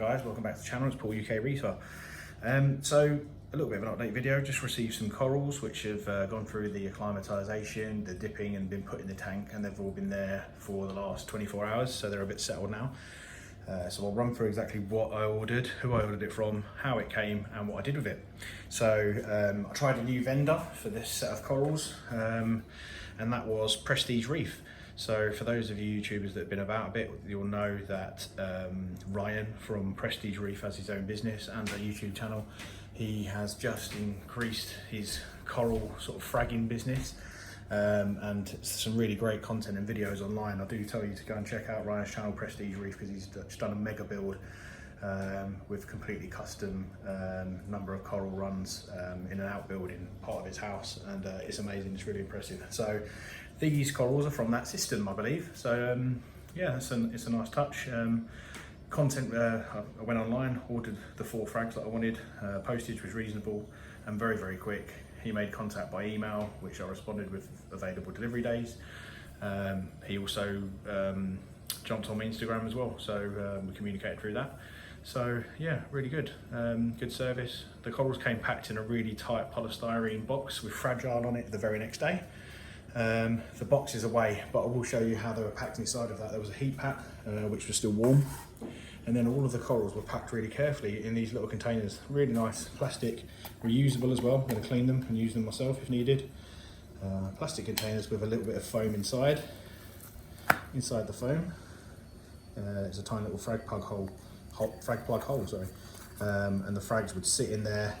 guys, welcome back to the channel. It's Paul UK Reefer. So a little bit of an update video. Just received some corals which have gone through the acclimatization, the dipping, and been put in the tank, and they've all been there for the last 24 hours, so they're a bit settled now. So I'll run through exactly what I ordered, who I ordered it from, how it came, and what I did with it. So I tried a new vendor for this set of corals, and that was Prestige Reef. So for those of you YouTubers that have been about a bit, you'll know that Ryan from Prestige Reef has his own business and a YouTube channel. He has just increased his coral sort of fragging business, and some really great content and videos online. I do tell you to go and check out Ryan's channel, Prestige Reef, because he's just done a mega build with completely custom number of coral runs in an outbuilding part of his house, and it's amazing. It's really impressive. So these corals are from that system, I believe. So yeah, it's a nice touch. Content, I went online, ordered the 4 frags that I wanted. Postage was reasonable and very, very quick. He made contact by email, which I responded with available delivery days. He also jumped on my Instagram as well, so we communicated through that. So yeah, really good. Good service. The corals came packed in a really tight polystyrene box with Fragile on it the very next day. The box is away, but I will show you how they were packed inside of that. There was a heat pack, which was still warm, and then all of the corals were packed really carefully in these little containers. Really nice, plastic, reusable as well. I'm going to clean them and use them myself if needed. Plastic containers with a little bit of foam inside. Inside the foam, there's a tiny little frag plug hole, and the frags would sit in there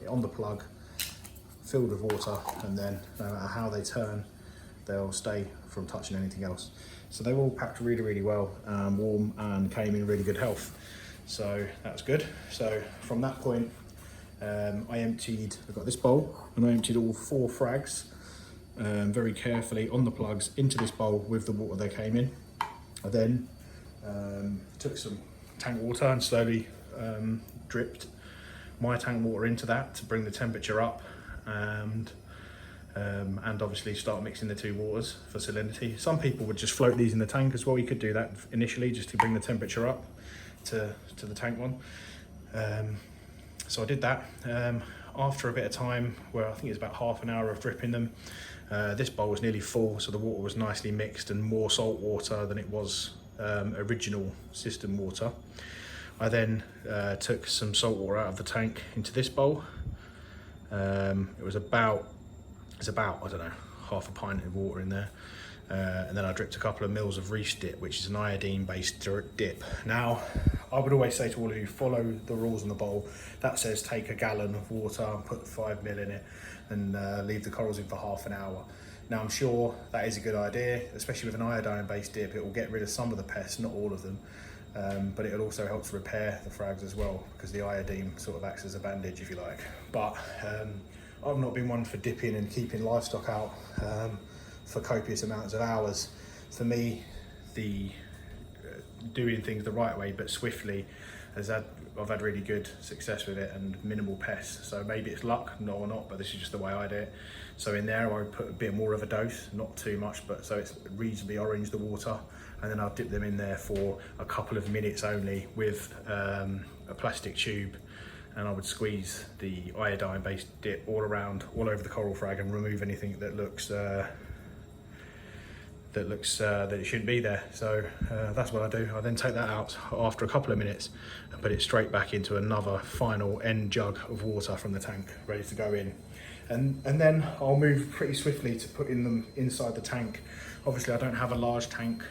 on the plug, filled with water, and then no matter how they turn, they'll stay from touching anything else. So they were all packed really, really well, warm, and came in really good health. So that's good. So from that point, I got this bowl, and I emptied all 4 frags very carefully on the plugs into this bowl with the water they came in. I then took some tank water and slowly dripped my tank water into that to bring the temperature up, and obviously start mixing the 2 waters for salinity. Some people would just float these in the tank as well. You could do that initially just to bring the temperature up to the tank one. So I did that. After a bit of time, where I think it's about half an hour of dripping them, this bowl was nearly full, so the water was nicely mixed and more salt water than it was original system water. I then took some salt water out of the tank into this bowl. It was about, I don't know, half a pint of water in there. And then I dripped a couple of mils of Reef dip, which is an iodine based dip. Now, I would always say to all of you, follow the rules on the bowl. That says take a gallon of water and put 5 ml in it, and leave the corals in for half an hour. Now, I'm sure that is a good idea, especially with an iodine based dip. It will get rid of some of the pests, not all of them. But it'll also help to repair the frags as well, because the iodine sort of acts as a bandage, if you like. But I've not been one for dipping and keeping livestock out for copious amounts of hours. For me, the doing things the right way but swiftly I've had really good success with it and minimal pests. So maybe it's luck, no or not, but this is just the way I do it. So in there I would put a bit more of a dose, not too much, but so it's reasonably orange, the water, and then I'll dip them in there for a couple of minutes only with a plastic tube, and I would squeeze the iodine based dip all over the coral frag and remove anything that it shouldn't be there. So that's what I do. I then take that out after a couple of minutes and put it straight back into another final end jug of water from the tank, ready to go in. And then I'll move pretty swiftly to putting them inside the tank. Obviously I don't have a large tank,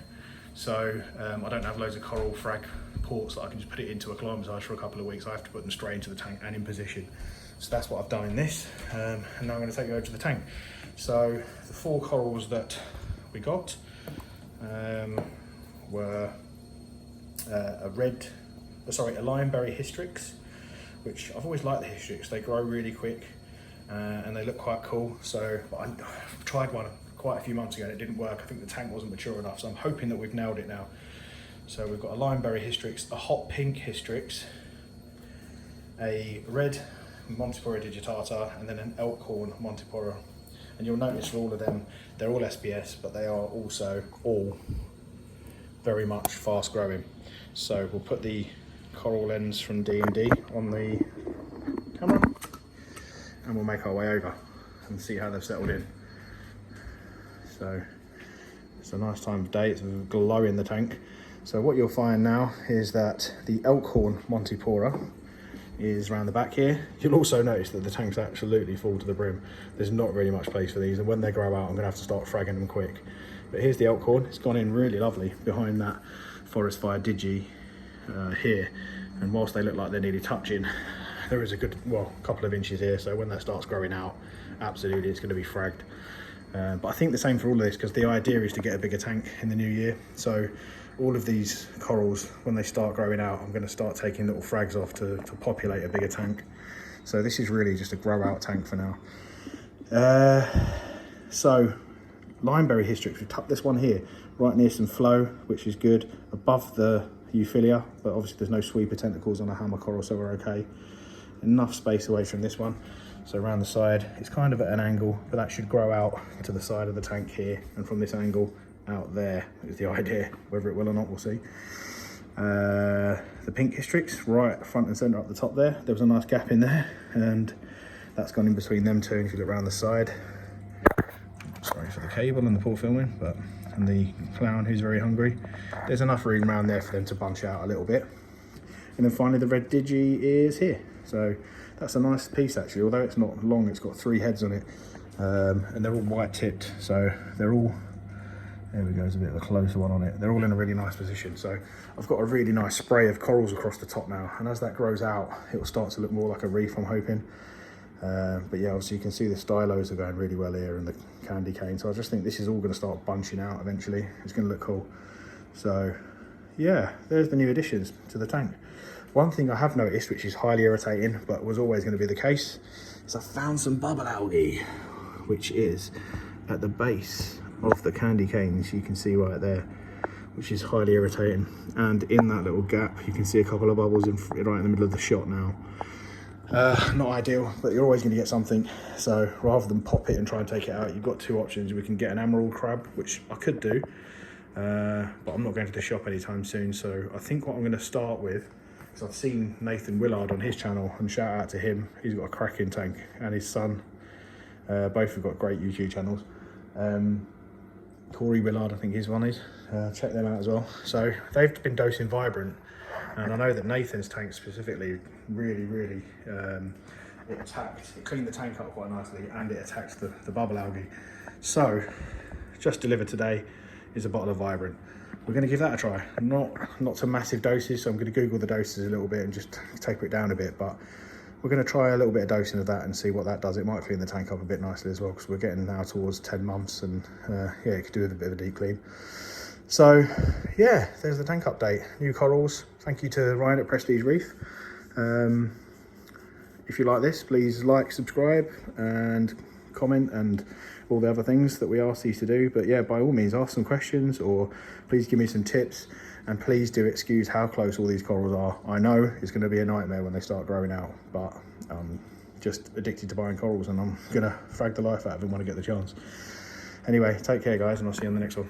so I don't have loads of coral frag ports that I can just put it into acclimatise for a couple of weeks. I have to put them straight into the tank and in position. So that's what I've done in this, and now I'm going to take you over to the tank. So the 4 corals that we got were a limeberry hystrix, which I've always liked the hystrix. They grow really quick and they look quite cool. So I tried one quite a few months ago and it didn't work. I think the tank wasn't mature enough, so I'm hoping that we've nailed it now. So we've got a limeberry hystrix, a hot pink hystrix, a red Montipora digitata, and then an elkhorn Montipora. And you'll notice for all of them, they're all SPS, but they are also all very much fast growing. So we'll put the coral lens from D&D on the camera, and we'll make our way over and see how they've settled in. So it's a nice time of day, it's a glow in the tank. So what you'll find now is that the Elkhorn Montipora is around the back here. You'll also notice that the tank's absolutely full to the brim. There's not really much place for these, and when they grow out I'm gonna have to start fragging them quick. But here's the Elkhorn, it's gone in really lovely behind that forest fire digi here, and whilst they look like they're nearly touching, there is a good, well, couple of inches here, so when that starts growing out, absolutely it's going to be fragged. But I think the same for all of this, because the idea is to get a bigger tank in the new year. So all of these corals, when they start growing out, I'm going to start taking little frags off to populate a bigger tank. So this is really just a grow out tank for now. So limeberry hystrix, we've tucked this one here right near some flow, which is good, above the Euphilia, but obviously there's no sweeper tentacles on a hammer coral, so we're okay. Enough space away from this one. So around the side, it's kind of at an angle, but that should grow out to the side of the tank here, and from this angle out there is the idea. Whether it will or not, we'll see. The pink hystrix, right front and centre up the top there. There was a nice gap in there, and that's gone in between them two. And if you look around the side, sorry for the cable and the poor filming, but and the clown who's very hungry, there's enough room around there for them to bunch out a little bit. And then finally the red digi is here. So that's a nice piece actually, although it's not long, it's got 3 heads on it, and they're all white tipped, so they're all, there we go, there's a bit of a closer one on it. They're all in a really nice position. So I've got a really nice spray of corals across the top now, and as that grows out, it will start to look more like a reef, I'm hoping. But yeah, obviously you can see the stylos are going really well here, and the candy cane. So I just think this is all going to start bunching out eventually. It's going to look cool. So yeah, there's the new additions to the tank. One thing I have noticed, which is highly irritating, but was always going to be the case, is I found some bubble algae, which is at the base of the candy canes. You can see right there, which is highly irritating. And in that little gap, you can see a couple of bubbles right in the middle of the shot now. Not ideal, but you're always going to get something. So rather than pop it and try and take it out, you've got 2 options. We can get an emerald crab, which I could do, but I'm not going to the shop anytime soon. So I think what I'm going to start with, because I've seen Nathan Willard on his channel, and shout out to him, he's got a cracking tank, and his son, both have got great YouTube channels. Corey Willard, I think his one is, check them out as well. So they've been dosing Vibrant, and I know that Nathan's tank specifically really it cleaned the tank up quite nicely, and it attacked the bubble algae. So just delivered today is a bottle of Vibrant. We're going to give that a try. Not to massive doses, so I'm going to Google the doses a little bit and just taper it down a bit, but we're going to try a little bit of dosing of that and see what that does. It might clean the tank up a bit nicely as well, because we're getting now towards 10 months, and yeah, it could do with a bit of a deep clean. So yeah, there's the tank update. New corals. Thank you to Ryan at Prestige Reef. If you like this, please like, subscribe and comment and all the other things that we ask these to do. But yeah, by all means, ask some questions, or please give me some tips, and please do excuse how close all these corals are. I know it's going to be a nightmare when they start growing out, but I'm just addicted to buying corals, and I'm going to frag the life out of them when I get the chance. Anyway, take care guys, and I'll see you on the next one.